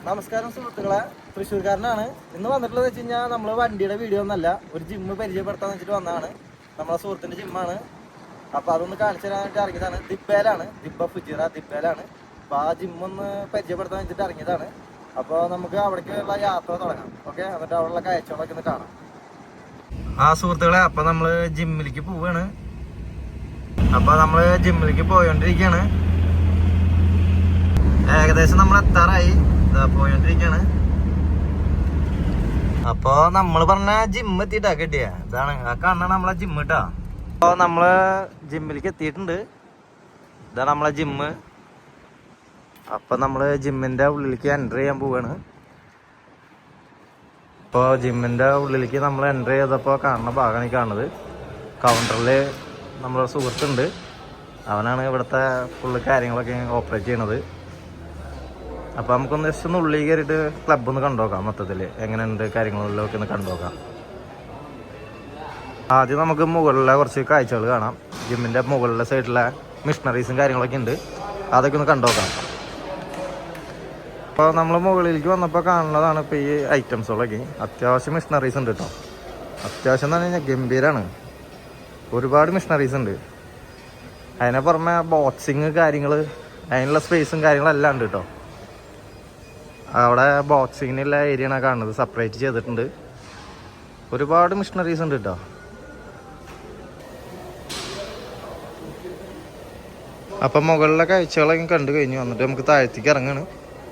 നമസ്കാരം സുഹൃത്തുക്കളെ, തൃശ്ശൂർക്കാരനാണ്. ഇന്ന് വന്നിട്ടുള്ളത് വെച്ച് കഴിഞ്ഞാൽ നമ്മൾ വണ്ടിയുടെ വീഡിയോ ഒന്നല്ല, ഒരു ജിമ്മ് പരിചയപ്പെടുത്താന്ന് വെച്ചിട്ട് വന്നതാണ്. നമ്മളെ സുഹൃത്തിൻ്റെ ജിമ്മാണ്. അപ്പോൾ അതൊന്ന് കാണിച്ചു തരാനായിട്ട് ഇറങ്ങിയതാണ്. ദിബ്ബയിലാണ്, ദിബ്ബ ഫുജിറ ദിബ്ബയിലാണ്. അപ്പോൾ ആ ജിമ്മൊന്ന് പരിചയപ്പെടുത്താൻ വെച്ചിട്ട് ഇറങ്ങിയതാണ്. അപ്പോൾ നമുക്ക് അവിടേക്കുള്ള യാത്ര തുടങ്ങാം. ഓക്കെ, എന്നിട്ട് അവിടെയുള്ള കാഴ്ചകളൊക്കെ ഒന്ന് കാണാം. ആ സുഹൃത്തുക്കളെ, അപ്പോൾ നമ്മൾ ജിമ്മിലേക്ക് പോവുകയാണ്. അപ്പോൾ നമ്മൾ ജിമ്മിലേക്ക് പോയോണ്ടിരിക്കുകയാണ്. ഏകദേശം നമ്മൾ എത്താറായി, പോയോണ്ടിരിക്കാണ്. അപ്പൊ നമ്മള് പറഞ്ഞ ജിമ്മ് എത്തിയിട്ടാ കിട്ടിയ ഇതാണ്, ആ കാണാണ് നമ്മളെ ജിമ്മ് കേട്ടാ. അപ്പൊ നമ്മള് ജിമ്മിലേക്ക് എത്തിയിട്ടുണ്ട്. ഇതാണ് നമ്മളെ ജിമ്മ്. അപ്പൊ നമ്മള് ജിമ്മിന്റെ ഉള്ളിലേക്ക് എൻ്റർ ചെയ്യാൻ പോവാണ്. ഇപ്പൊ ജിമ്മിന്റെ ഉള്ളിലേക്ക് നമ്മൾ എൻ്റർ ചെയ്തപ്പോ കാണുന്ന ഭാഗമാണ് ഈ കാണുന്നത്. കൗണ്ടറില് നമ്മളെ സുഹൃത്തുണ്ട്, അവനാണ് ഇവിടുത്തെ ഫുള്ള് കാര്യങ്ങളൊക്കെ ഓപ്പറേറ്റ് ചെയ്യണത്. അപ്പോൾ നമുക്കൊന്ന് ജസ്റ്റ് ഒന്ന് ഉള്ളിൽ കയറിയിട്ട് ക്ലബ്ബ് ഒന്ന് കണ്ടുനോക്കാം. മൊത്തത്തിൽ എങ്ങനെയുണ്ട് കാര്യങ്ങളിലൊക്കെ ഒന്ന് കണ്ടുനോക്കാം. ആദ്യം നമുക്ക് മുകളിലെ കുറച്ച് കാഴ്ചകൾ കാണാം. ജിമ്മിൻ്റെ മുകളിലെ സൈഡിലെ മിഷനറീസും കാര്യങ്ങളൊക്കെ ഉണ്ട്, അതൊക്കെ ഒന്ന് കണ്ടുനോക്കാം. അപ്പോൾ നമ്മൾ മുകളിലേക്ക് വന്നപ്പോൾ കാണുന്നതാണ് ഇപ്പോൾ ഈ ഐറ്റംസുകളൊക്കെ. അത്യാവശ്യം മിഷനറീസ് ഉണ്ട് കേട്ടോ. അത്യാവശ്യം എന്ന് പറഞ്ഞു കഴിഞ്ഞാൽ ഗംഭീരമാണ്. ഒരുപാട് മിഷനറീസ് ഉണ്ട്. അതിനെ പുറമെ ബോക്സിങ് കാര്യങ്ങൾ, അതിനുള്ള സ്പേസും കാര്യങ്ങളെല്ലാം ഉണ്ട് കേട്ടോ. അവിടെ ബോക്സിങ്ങിനുള്ള ഏരിയയാണ് കാണുന്നത്, സെപ്പറേറ്റ് ചെയ്തിട്ടുണ്ട്. ഒരുപാട് മിഷനറീസ് ഉണ്ട് കേട്ടോ. അപ്പം മുകളിലെ കാഴ്ചകളൊക്കെ കണ്ടു കഴിഞ്ഞു. വന്നിട്ട് നമുക്ക് താഴത്തേക്ക് ഇറങ്ങാണ്.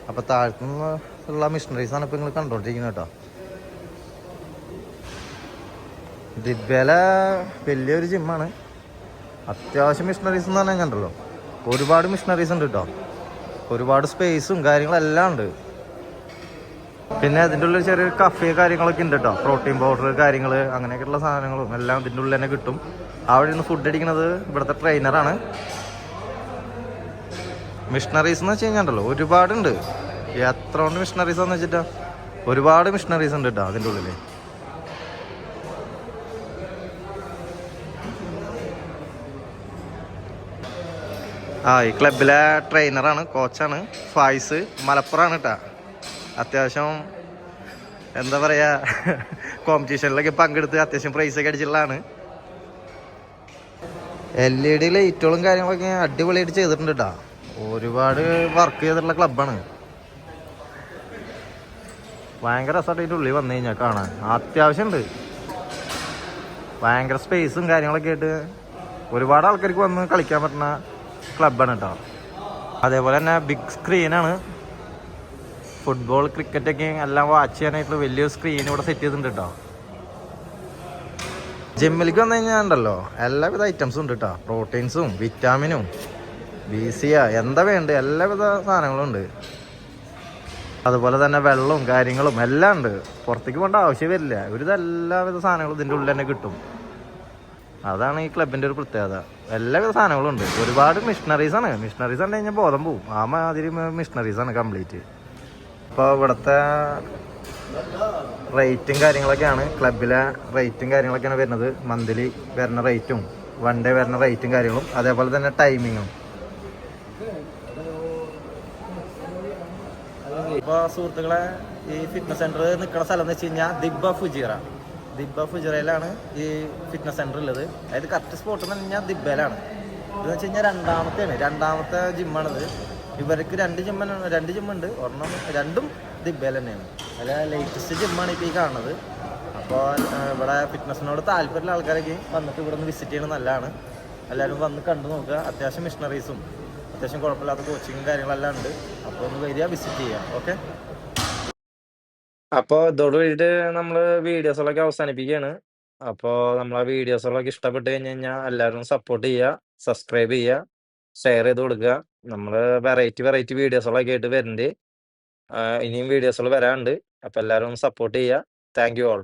അപ്പം താഴത്തുനിന്ന് ഉള്ള മിഷനറീസാണ് ഇപ്പം നിങ്ങൾ കണ്ടുകൊണ്ടിരിക്കുന്നത് കേട്ടോ. ദിബ്ബയിലെ വലിയൊരു ജിമ്മാണ്. അത്യാവശ്യം മിഷനറീസ് എന്ന് പറഞ്ഞാൽ കണ്ടല്ലോ, ഒരുപാട് മിഷനറീസ് ഉണ്ട് കേട്ടോ. ഒരുപാട് സ്പേസും കാര്യങ്ങളെല്ലാം ഉണ്ട്. പിന്നെ അതിൻ്റെ ഉള്ളിൽ ചെറിയൊരു കഫേ കാര്യങ്ങളൊക്കെ ഉണ്ട് കേട്ടോ. പ്രോട്ടീൻ പൗഡർ കാര്യങ്ങൾ അങ്ങനെയൊക്കെയുള്ള സാധനങ്ങളും എല്ലാം ഇതിൻ്റെ ഉള്ളിൽ തന്നെ കിട്ടും. അവിടെ നിന്ന് ഫുഡ് അടിക്കുന്നത് ഇവിടുത്തെ ട്രെയിനറാണ്. മിഷനറീസ് എന്ന് വെച്ച് കഴിഞ്ഞാൽ ഒരുപാടുണ്ട്. എത്ര കൊണ്ട് മിഷനറീസ് എന്ന് വെച്ചിട്ടാ, ഒരുപാട് മിഷനറീസ് ഉണ്ട് കേട്ടോ അതിൻ്റെ ഉള്ളിൽ. ഈ ക്ലബിലെ ട്രെയിനറാണ്, കോച്ചാണ് ഫായിസ്. മലപ്പുറമാണ് കേട്ടോ. അത്യാവശ്യം എന്താ പറയുക, കോമ്പറ്റീഷനിലൊക്കെ പങ്കെടുത്ത് അത്യാവശ്യം പ്രൈസൊക്കെ അടിച്ചിട്ടുള്ളതാണ്. LED ലൈറ്റുകളും കാര്യങ്ങളൊക്കെ അടിപൊളിയായിട്ട് ചെയ്തിട്ടുണ്ട് കേട്ടോ. ഒരുപാട് വർക്ക് ചെയ്തിട്ടുള്ള ക്ലബ്ബാണ്. ഭയങ്കര രസമായിട്ട് ഉള്ളിൽ വന്നു കഴിഞ്ഞാൽ കാണാൻ അത്യാവശ്യം ഉണ്ട്. ഭയങ്കര സ്പേസും കാര്യങ്ങളൊക്കെ ആയിട്ട് ഒരുപാട് ആൾക്കാർക്ക് വന്ന് കളിക്കാൻ പറ്റുന്ന ക്ലബ്ബാണ് കേട്ടോ. അതേപോലെ തന്നെ ബിഗ് സ്ക്രീനാണ്. ഫുട്ബോൾ, ക്രിക്കറ്റൊക്കെ എല്ലാം വാച്ച് ചെയ്യാനായിട്ടുള്ള വലിയൊരു സ്ക്രീൻ ഇവിടെ സെറ്റ് ചെയ്തിട്ടുണ്ട് കേട്ടോ. ജിമ്മിലേക്ക് വന്നു കഴിഞ്ഞാൽ ഉണ്ടല്ലോ എല്ലാവിധ ഐറ്റംസും ഉണ്ട് കേട്ടോ. പ്രോട്ടീൻസും വിറ്റാമിനും BCA എന്താ വേണ്ടത് എല്ലാവിധ സാധനങ്ങളും ഉണ്ട്. അതുപോലെ തന്നെ വെള്ളവും കാര്യങ്ങളും എല്ലാം ഉണ്ട്. പുറത്തേക്ക് പോകേണ്ട ആവശ്യം വരില്ല. എല്ലാവിധ സാധനങ്ങളും ഇതിൻ്റെ ഉള്ളിൽ തന്നെ കിട്ടും. അതാണ് ഈ ക്ലബിൻ്റെ ഒരു പ്രത്യേകത. എല്ലാവിധ സാധനങ്ങളും ഉണ്ട്. ഒരുപാട് മിഷനറീസാണ്. മിഷനറീസ് കണ്ടു കഴിഞ്ഞാൽ ബോധം പോവും. ആ മാതിരി മിഷനറീസാണ് കംപ്ലീറ്റ്. ഇപ്പോൾ ഇവിടുത്തെ റേറ്റും കാര്യങ്ങളൊക്കെയാണ്, ക്ലബിലെ റേറ്റും കാര്യങ്ങളൊക്കെയാണ് വരുന്നത്. മന്ത്ലി വരുന്ന റേറ്റും 1 ഡേ വരുന്ന റേറ്റും കാര്യങ്ങളും, അതേപോലെ തന്നെ ടൈമിങ്ങും. ഇപ്പോൾ സുഹൃത്തുക്കളെ, ഈ ഫിറ്റ്നസ് സെൻറ്റർ നിൽക്കുന്ന സ്ഥലം എന്ന് വെച്ച് കഴിഞ്ഞാൽ ദിബ്ബ ഫുജിറയിലാണ് ഈ ഫിറ്റ്നസ് സെൻറ്റർ ഉള്ളത്. അതായത് കറക്റ്റ് സ്പോട്ട് എന്ന് പറഞ്ഞാൽ ദിബ്ബയിലാണ്. ഇതെന്ന് വെച്ച് കഴിഞ്ഞാൽ രണ്ടാമത്തെ ജിമ്മാണിത്. ഇവർക്ക് 2 ജിമ്മുണ്ട്. രണ്ടും ദിബ്ബയിൽ തന്നെയാണ്. അതിൽ ലേറ്റസ്റ്റ് ജിമ്മാണ് ഇപ്പോൾ ഈ കാണുന്നത്. അപ്പോൾ ഇവിടെ ഫിറ്റ്നസ്സിനോട് താല്പര്യമുള്ള ആൾക്കാരൊക്കെ വന്നിട്ട് ഇവിടെ നിന്ന് വിസിറ്റ് ചെയ്യണത് നല്ലതാണ്. എല്ലാവരും വന്ന് കണ്ടു നോക്കുക. അത്യാവശ്യം മിഷനറീസും അത്യാവശ്യം കുഴപ്പമില്ലാത്ത കോച്ചിങ്ങും കാര്യങ്ങളെല്ലാം ഉണ്ട്. അപ്പോൾ ഒന്ന് വരിക, വിസിറ്റ് ചെയ്യുക. ഓക്കെ, അപ്പോൾ ഇതോട് കൂടിയിട്ട് നമ്മൾ വീഡിയോസുകളൊക്കെ അവസാനിപ്പിക്കുകയാണ്. അപ്പോൾ നമ്മളെ വീഡിയോസുകളൊക്കെ ഇഷ്ടപ്പെട്ട് കഴിഞ്ഞാൽ എല്ലാവരും സപ്പോർട്ട് ചെയ്യുക, സബ്സ്ക്രൈബ് ചെയ്യുക, ഷെയർ ചെയ്ത് കൊടുക്കുക. നമ്മൾ വെറൈറ്റി വീഡിയോസുകളൊക്കെ ആയിട്ട് വരുന്നുണ്ട്. ഇനിയും വീഡിയോസുകൾ വരാനുണ്ട്. അപ്പോൾ എല്ലാവരും സപ്പോർട്ട് ചെയ്യുക. Thank you all.